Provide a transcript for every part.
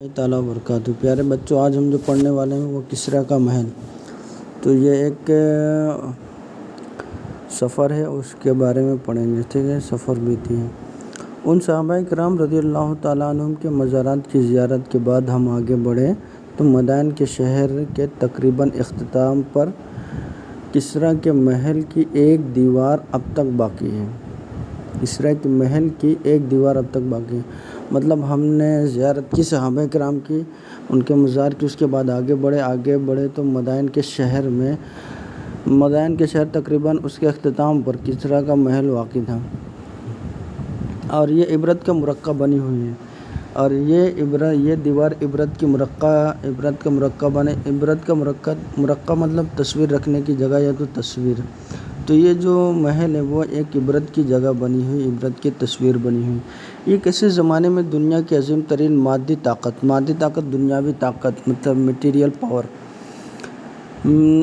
اللہ تعالیٰ وبرکاتہ۔ پیارے بچوں، آج ہم جو پڑھنے والے ہیں وہ کسریٰ کا محل۔ تو یہ ایک سفر ہے، اس کے بارے میں پڑھیں گے، ٹھیک ہے؟ سفر بیتی ہے۔ ان صحابہ کرام رضی اللہ تعالیٰ عنہم کے مزارات کی زیارت کے بعد ہم آگے بڑھے تو مدائن کے شہر کے تقریباً اختتام پر کسریٰ کے محل کی ایک دیوار اب تک باقی ہے۔ کسریٰ کے محل کی ایک دیوار اب تک باقی ہے، مطلب ہم نے زیارت کی صحابہ کرام کی، ان کے مزار کی، اس کے بعد آگے بڑھے تو مدائن کے شہر تقریباً اس کے اختتام پر کسریٰ کا محل واقع تھا، اور یہ عبرت کا مرقع بنی ہوئی ہے، اور یہ دیوار عبرت کا مرقع مطلب تصویر رکھنے کی جگہ یا تو تصویر۔ تو یہ جو محل ہے وہ ایک عبرت کی جگہ بنی ہوئی، عبرت کی تصویر بنی ہوئی۔ یہ کسی زمانے میں دنیا کی عظیم ترین مادی طاقت دنیاوی طاقت مطلب میٹیریل پاور،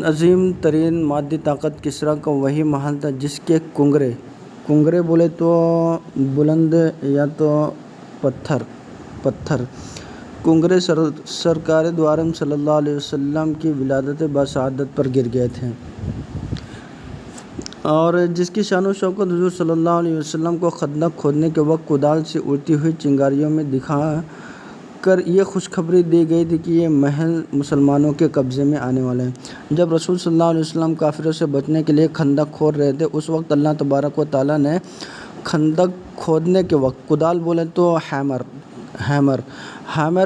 عظیم ترین مادی طاقت کسریٰ کا وہی محل تھا جس کے کنگرے بولے تو بلند یا تو پتھر کنگرے سرکار دو عالم صلی اللہ علیہ وسلم کی ولادت بسعادت پر گر گئے تھے، اور جس کی شان و شوکت حضور صلی اللہ علیہ وسلم کو خندق کھودنے کے وقت کدال سے اڑتی ہوئی چنگاریوں میں دکھا کر یہ خوشخبری دی گئی تھی کہ یہ محل مسلمانوں کے قبضے میں آنے والا ہے۔ جب رسول صلی اللہ علیہ وسلم کافروں سے بچنے کے لیے خندق کھود رہے تھے، اس وقت اللہ تبارک و تعالیٰ نے خندق کھودنے کے وقت، کدال بولے تو ہیمر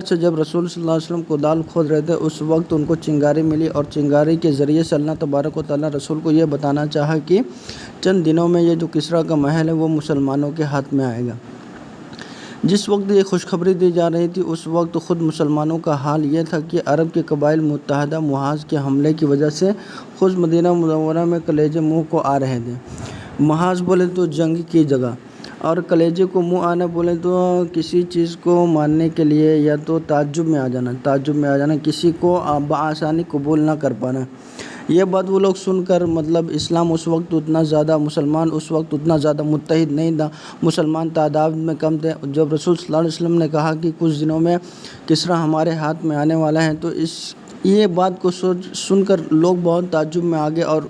سے جب رسول صلی اللہ علیہ وسلم کدال کھود رہے تھے، اس وقت ان کو چنگاری ملی، اور چنگاری کے ذریعے سے اللہ تبارک و تعالیٰ رسول کو یہ بتانا چاہا کہ چند دنوں میں یہ جو کسریٰ کا محل ہے وہ مسلمانوں کے ہاتھ میں آئے گا۔ جس وقت یہ خوشخبری دی جا رہی تھی، اس وقت خود مسلمانوں کا حال یہ تھا کہ عرب کے قبائل متحدہ محاذ کے حملے کی وجہ سے خود مدینہ منورہ میں کلیجے منہ کو آ رہے تھے۔ محاذ بولے تو جنگ کی جگہ، اور کلیجے کو منہ آنا بولے تو کسی چیز کو ماننے کے لیے یا تو تعجب میں آ جانا، کسی کو بآسانی قبول نہ کر پانا۔ یہ بات وہ لوگ سن کر، مطلب مسلمان اس وقت اتنا زیادہ متحد نہیں تھا، مسلمان تعداد میں کم تھے۔ جب رسول صلی اللہ علیہ وسلم نے کہا کہ کچھ دنوں میں کسریٰ ہمارے ہاتھ میں آنے والا ہے، تو یہ بات کو سن کر لوگ بہت تعجب میں آ گئے، اور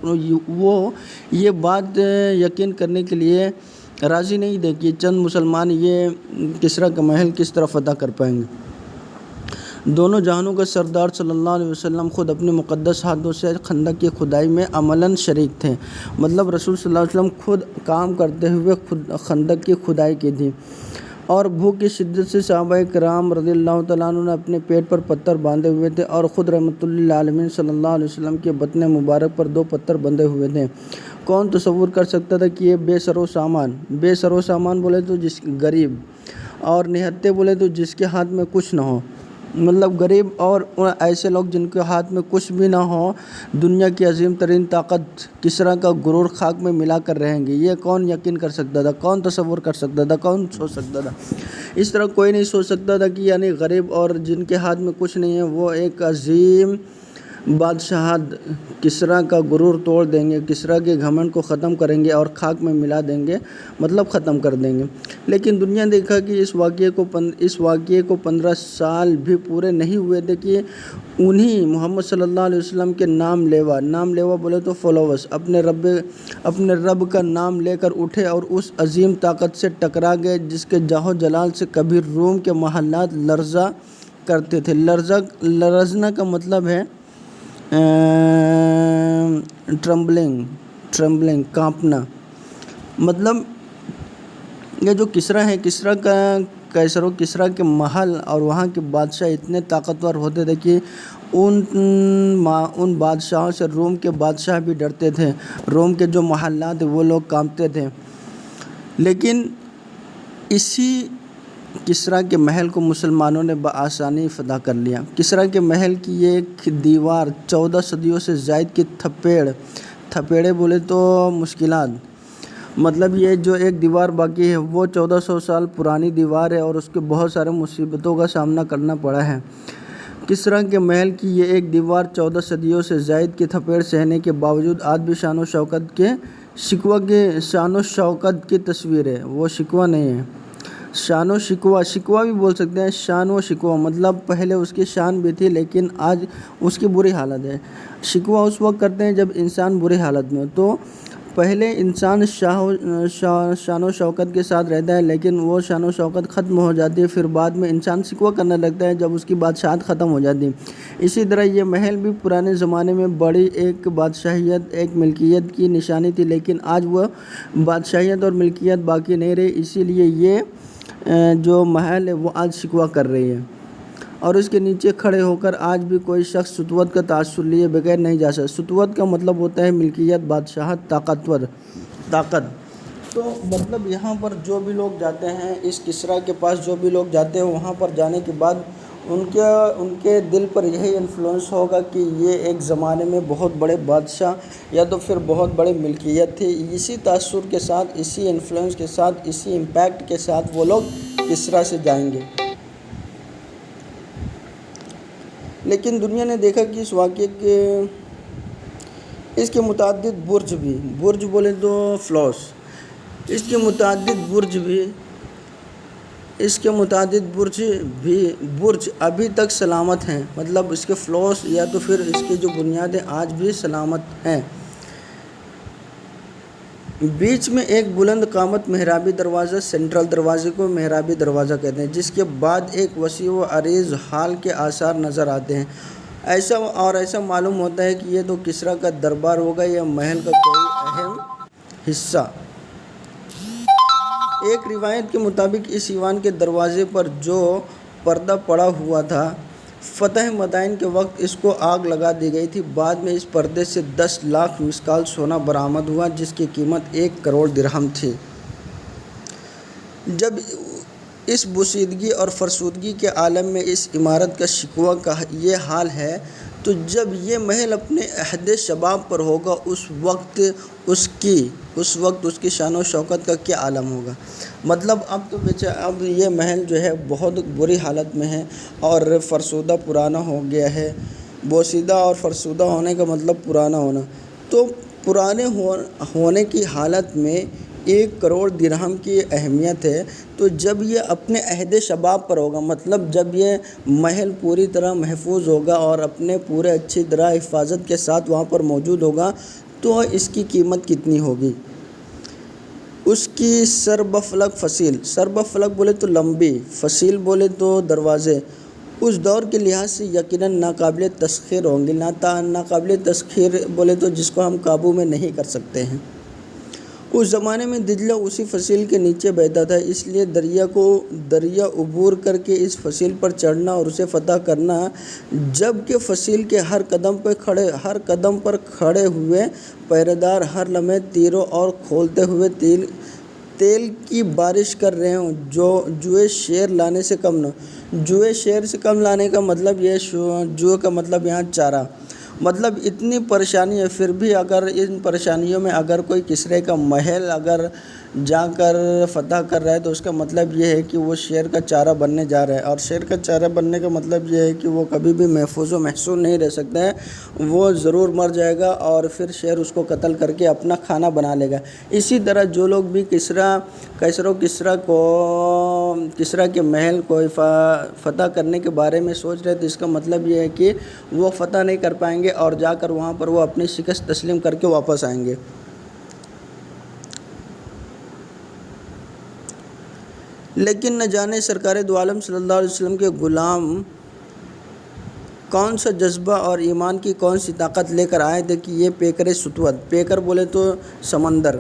وہ یہ بات یقین کرنے کے لیے راضی نہیں تھے کہ چند مسلمان یہ کسریٰ کا محل کس طرح فتح کر پائیں گے۔ دونوں جہانوں کا سردار صلی اللہ علیہ وسلم خود اپنے مقدس ہاتھوں سے خندق کی کھدائی میں عملاً شریک تھے، مطلب رسول صلی اللہ علیہ وسلم خود کام کرتے ہوئے خندق کی کھدائی کی تھی، اور بھوک کی شدت سے صحابہ کرام رضی اللہ تعالیٰ عنہ نے اپنے پیٹ پر پتھر باندھے ہوئے تھے، اور خود رحمۃ للعالمین صلی اللہ علیہ وسلم کے بطن مبارک پر 2 پتھر بندھے ہوئے تھے۔ کون تصور کر سکتا تھا کہ یہ بے سر و سامان بولے تو غریب، اور نہتے بولے تو جس کے ہاتھ میں کچھ نہ ہو، مطلب غریب اور ایسے لوگ جن کے ہاتھ میں کچھ بھی نہ ہو، دنیا کی عظیم ترین طاقت کسریٰ کا غرور خاک میں ملا کر رہیں گے، یہ کون یقین کر سکتا تھا؟ کون تصور کر سکتا تھا؟ کون سوچ سکتا تھا؟ اس طرح کوئی نہیں سوچ سکتا تھا کہ یعنی غریب اور جن کے ہاتھ میں کچھ نہیں ہے وہ ایک عظیم بادشاہت کسریٰ کا غرور توڑ دیں گے، کسریٰ کے گھمنڈ کو ختم کریں گے اور خاک میں ملا دیں گے، مطلب ختم کر دیں گے۔ لیکن دنیا دیکھا کہ اس واقعے کو 15 سال بھی پورے نہیں ہوئے تھے کہ انہی محمد صلی اللہ علیہ وسلم کے نام لیوا بولے تو فالوورز اپنے رب کا نام لے کر اٹھے اور اس عظیم طاقت سے ٹکرا گئے جس کے جاہ و جلال سے کبھی روم کے محلات لرزا کرتے تھے۔ لرزنا کا مطلب ہے ٹرمبلنگ، کانپنا، مطلب یہ جو کسریٰ ہے، کسریٰ کے محل اور وہاں کے بادشاہ اتنے طاقتور ہوتے تھے کہ ان بادشاہوں سے روم کے بادشاہ بھی ڈرتے تھے، روم کے جو محلات وہ لوگ کانپتے تھے۔ لیکن اسی کسریٰ کے محل کو مسلمانوں نے بآسانی فتح کر لیا۔ کسریٰ کے محل کی یہ ایک دیوار 14 صدیوں سے زائد کی تھپیڑے بولے تو مشکلات، مطلب یہ جو ایک دیوار باقی ہے وہ 1400 سال پرانی دیوار ہے، اور اس کے بہت سارے مصیبتوں کا سامنا کرنا پڑا ہے۔ کسریٰ کے محل کی یہ ایک دیوار 14 صدیوں سے زائد کی تھپیڑ سہنے کے باوجود آج بھی شان و شوکت کی تصویر ہے، وہ شکوہ نہیں ہے۔ شان و شکوہ، شکوہ بھی بول سکتے ہیں، شان و شکوہ مطلب پہلے اس کی شان بھی تھی لیکن آج اس کی بری حالت ہے۔ شکوہ اس وقت کرتے ہیں جب انسان بری حالت میں ہو، تو پہلے انسان شان و شوکت کے ساتھ رہتا ہے لیکن وہ شان و شوکت ختم ہو جاتی ہے، پھر بعد میں انسان شکوہ کرنے لگتا ہے جب اس کی بادشاہت ختم ہو جاتی ہے۔ اسی طرح یہ محل بھی پرانے زمانے میں بڑی ایک بادشاہیت، ایک ملکیت کی نشانی تھی، لیکن آج وہ بادشاہیت اور ملکیت باقی نہیں رہی، اسی لیے یہ جو محل ہے وہ آج شکوہ کر رہی ہے، اور اس کے نیچے کھڑے ہو کر آج بھی کوئی شخص ستوت کا تاثر لیے بغیر نہیں جا سکتا۔ ستوت کا مطلب ہوتا ہے ملکیت، بادشاہت، طاقت۔ تو مطلب یہاں پر جو بھی لوگ جاتے ہیں، اس کسریٰ کے پاس جو بھی لوگ جاتے ہیں، وہاں پر جانے کے بعد ان کے دل پر یہی انفلوئنس ہوگا کہ یہ ایک زمانے میں بہت بڑے بادشاہ یا تو پھر بہت بڑے ملکیت تھی۔ اسی تاثر کے ساتھ، اسی انفلوئنس کے ساتھ، اسی امپیکٹ کے ساتھ وہ لوگ کسریٰ سے جائیں گے۔ لیکن دنیا نے دیکھا کہ اس واقعے کے اس کے متعدد برج بولے تو فلاس، اس کے متعدد برج ابھی تک سلامت ہیں، مطلب اس کے فلاس یا تو پھر اس کی جو بنیادیں آج بھی سلامت ہیں۔ بیچ میں ایک بلند قامت محرابی دروازہ، سینٹرل دروازے کو محرابی دروازہ کہتے ہیں، جس کے بعد ایک وسیع و عریض ہال کے آثار نظر آتے ہیں۔ ایسا معلوم ہوتا ہے کہ یہ تو کسریٰ کا دربار ہوگا یا محل کا کوئی اہم حصہ۔ ایک روایت کے مطابق اس ایوان کے دروازے پر جو پردہ پڑا ہوا تھا، فتح مدائن کے وقت اس کو آگ لگا دی گئی تھی۔ بعد میں اس پردے سے 10 لاکھ مسکال سونا برآمد ہوا، جس کی قیمت 1 کروڑ درہم تھی۔ جب اس بوسیدگی اور فرسودگی کے عالم میں اس عمارت کا شکوہ کا یہ حال ہے، تو جب یہ محل اپنے عہد شباب پر ہوگا، اس وقت اس کی شان و شوکت کا کیا عالم ہوگا۔ مطلب اب یہ محل جو ہے بہت بری حالت میں ہے اور فرسودہ، پرانا ہو گیا ہے۔ بوسیدہ اور فرسودہ ہونے کا مطلب پرانا ہونا، تو پرانے ہونے کی حالت میں 1 کروڑ درہم کی اہمیت ہے۔ تو جب یہ اپنے عہد شباب پر ہوگا، مطلب جب یہ محل پوری طرح محفوظ ہوگا اور اپنے پورے اچھی طرح حفاظت کے ساتھ وہاں پر موجود ہوگا، تو اس کی قیمت کتنی ہوگی۔ اس کی سربفلک بولے تو لمبی، فصیل بولے تو دروازے، اس دور کے لحاظ سے یقیناً ناقابل تسخیر ہوں گی۔ ناقابل تسخیر بولے تو جس کو ہم قابو میں نہیں کر سکتے ہیں۔ اس زمانے میں دجلہ اسی فصیل کے نیچے بہتا تھا، اس لیے دریا عبور کر کے اس فصیل پر چڑھنا اور اسے فتح کرنا، جبکہ فصیل کے ہر قدم پر کھڑے ہوئے پہرےدار ہر لمحے تیروں اور کھولتے ہوئے تیل کی بارش کر رہے ہوں۔ جوئے شیر لانے سے کم نہ، جوئے شیر سے کم لانے کا مطلب یہ، جوئے کا مطلب یہاں چارہ، مطلب اتنی پریشانی ہے۔ پھر بھی اگر ان پریشانیوں میں اگر کوئی کسرے کا محل اگر جا کر فتح کر رہا ہے، تو اس کا مطلب یہ ہے کہ وہ شیر کا چارہ بننے جا رہا ہے، اور شیر کا چارہ بننے کا مطلب یہ ہے کہ وہ کبھی بھی محفوظ و محصون نہیں رہ سکتا ہے، وہ ضرور مر جائے گا اور پھر شیر اس کو قتل کر کے اپنا کھانا بنا لے گا۔ اسی طرح جو لوگ بھی کسریٰ کے محل کو فتح کرنے کے بارے میں سوچ رہے تھے، اس کا مطلب یہ ہے کہ وہ فتح نہیں کر پائیں گے اور جا کر وہاں پر وہ اپنی شکست تسلیم کر کے واپس آئیں گے۔ لیکن نہ جانے سرکار دو عالم صلی اللہ علیہ وسلم کے غلام کون سا جذبہ اور ایمان کی کون سی طاقت لے کر آئے تھے کہ یہ پیکر بولے تو سمندر،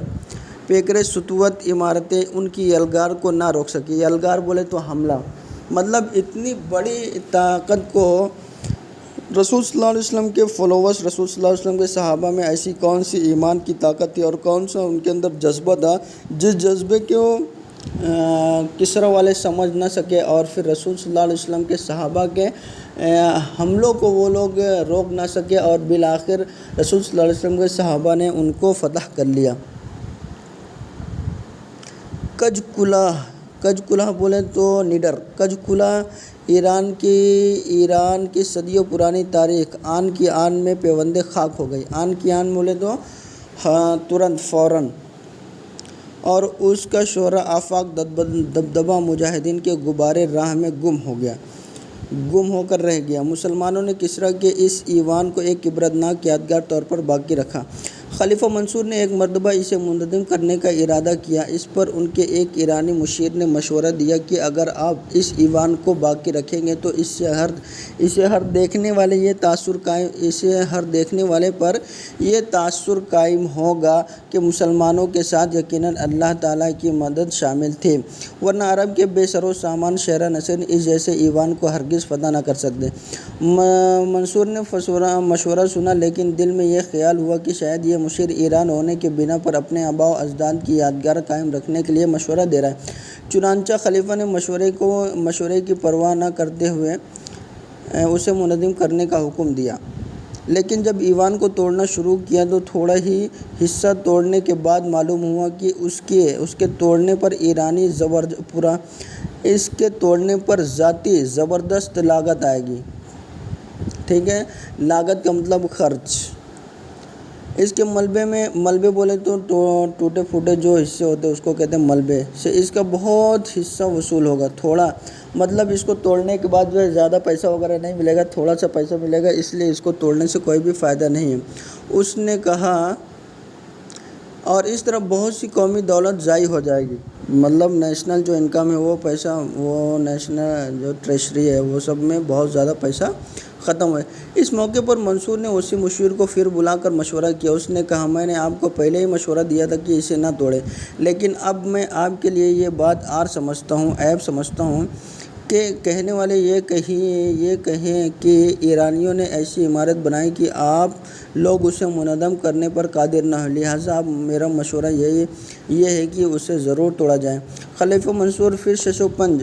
پیکر ستوت عمارتیں ان کی یلغار کو نہ روک سکی۔ یلغار بولے تو حملہ، مطلب اتنی بڑی طاقت کو رسول صلی اللہ علیہ وسلم کے فالوورز، رسول صلی اللہ علیہ وسلم کے صحابہ میں ایسی کون سی ایمان کی طاقت تھی اور کون سا ان کے اندر جذبہ تھا، جس جذبے کو کسریٰ والے سمجھ نہ سکے، اور پھر رسول صلی اللہ علیہ وسلم کے صحابہ کے حملوں کو وہ لوگ روک نہ سکے، اور بالآخر رسول صلی اللہ علیہ وسلم کے صحابہ نے ان کو فتح کر لیا۔ کج کلہ بولے تو نڈر، کج کلہ ایران کی صدیوں پرانی تاریخ آن کی آن میں پیوند خاک ہو گئی۔ آن کی آن بولے تو ترنت، فوراً، اور اس کا شہرہ آفاق دبدبہ مجاہدین کے غبارِ راہ میں گم ہو کر رہ گیا۔ مسلمانوں نے کسریٰ کے اس ایوان کو ایک عبرتناک یادگار طور پر باقی رکھا۔ خلیفہ منصور نے ایک مرتبہ اسے منہدم کرنے کا ارادہ کیا۔ اس پر ان کے ایک ایرانی مشیر نے مشورہ دیا کہ اگر آپ اس ایوان کو باقی رکھیں گے تو اسے ہر دیکھنے والے پر یہ تاثر قائم ہوگا کہ مسلمانوں کے ساتھ یقیناً اللہ تعالیٰ کی مدد شامل تھی، ورنہ عرب کے بے سر و سامان شہر نشین اس جیسے ایوان کو ہرگز فتح نہ کر سکتے۔ منصور نے مشورہ سنا، لیکن دل میں یہ خیال ہوا کہ شاید یہ مشیر ایران ہونے کے بنا پر اپنے آباء و اجداد کی یادگار قائم رکھنے کے لیے مشورہ دے رہا ہے۔ چنانچہ خلیفہ نے مشورے کی پرواہ نہ کرتے ہوئے اسے منہدم کرنے کا حکم دیا۔ لیکن جب ایوان کو توڑنا شروع کیا تو تھوڑا ہی حصہ توڑنے کے بعد معلوم ہوا کہ اس کے توڑنے پر ذاتی زبردست لاگت آئے گی۔ ٹھیک ہے، لاگت کا مطلب خرچ۔ اس کے ملبے بولے تو ٹوٹے پھوٹے جو حصے ہوتے ہیں اس کو کہتے ہیں ملبے سے اس کا بہت حصہ وصول ہوگا۔ تھوڑا مطلب اس کو توڑنے کے بعد جو ہے زیادہ پیسہ وغیرہ نہیں ملے گا، تھوڑا سا پیسہ ملے گا، اس لیے اس کو توڑنے سے کوئی بھی فائدہ نہیں ہے، اس نے کہا۔ اور اس طرح بہت سی قومی دولت ضائع ہو جائے گی، مطلب نیشنل جو انکم ہے وہ پیسہ، وہ نیشنل جو ٹریشری ہے وہ سب میں بہت زیادہ پیسہ ختم ہوئے۔ اس موقع پر منصور نے اسی مشیر کو پھر بلا کر مشورہ کیا۔ اس نے کہا، میں نے آپ کو پہلے ہی مشورہ دیا تھا کہ اسے نہ توڑیں، لیکن اب میں آپ کے لیے یہ بات عیب سمجھتا ہوں کہ کہنے والے یہ کہیں کہ ایرانیوں نے ایسی عمارت بنائی کہ آپ لوگ اسے منہدم کرنے پر قادر نہ ہوں، لہٰذا اب میرا مشورہ یہ ہے کہ اسے ضرور توڑا جائے۔ خلیفہ منصور پھر شش و پنج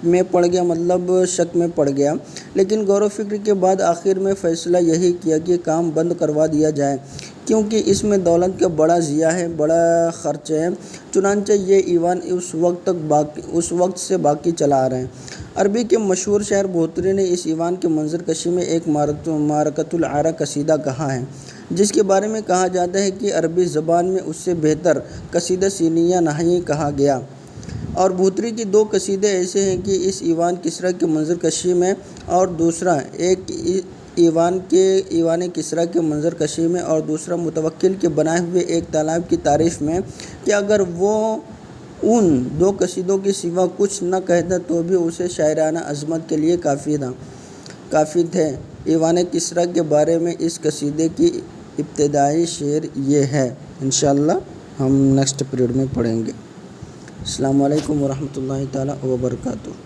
میں پڑ گیا، مطلب شک میں پڑ گیا، لیکن غور و فکر کے بعد آخر میں فیصلہ یہی کیا کہ کام بند کروا دیا جائے، کیونکہ اس میں دولت کا بڑا ضیاع ہے، بڑا خرچ ہے۔ چنانچہ یہ ایوان اس وقت سے باقی چلا آ رہا ہے۔ عربی کے مشہور شاعر بوتری نے اس ایوان کے منظر کشی میں ایک معرکۃ العرا قصیدہ کہا ہے، جس کے بارے میں کہا جاتا ہے کہ عربی زبان میں اس سے بہتر قصیدہ سینیہ نہیں کہا گیا۔ اور بوتری کی دو قصیدے ایسے ہیں کہ اس ایوان کسریٰ کے منظر کشی میں، اور دوسرا ایک ایوان کسریٰ کے منظر کشی میں اور دوسرا متوکل کے بنائے ہوئے ایک تالاب کی تعریف میں، کہ اگر وہ ان دو قصیدوں کے سوا کچھ نہ کہتا تو بھی اسے شاعرانہ عظمت کے لیے کافی تھے۔ ایوان کسریٰ کے بارے میں اس قصیدے کی ابتدائی شعر یہ ہے، انشاءاللہ ہم نیکسٹ پیریڈ میں پڑھیں گے۔ السلام علیکم ورحمۃ اللہ تعالیٰ وبرکاتہ۔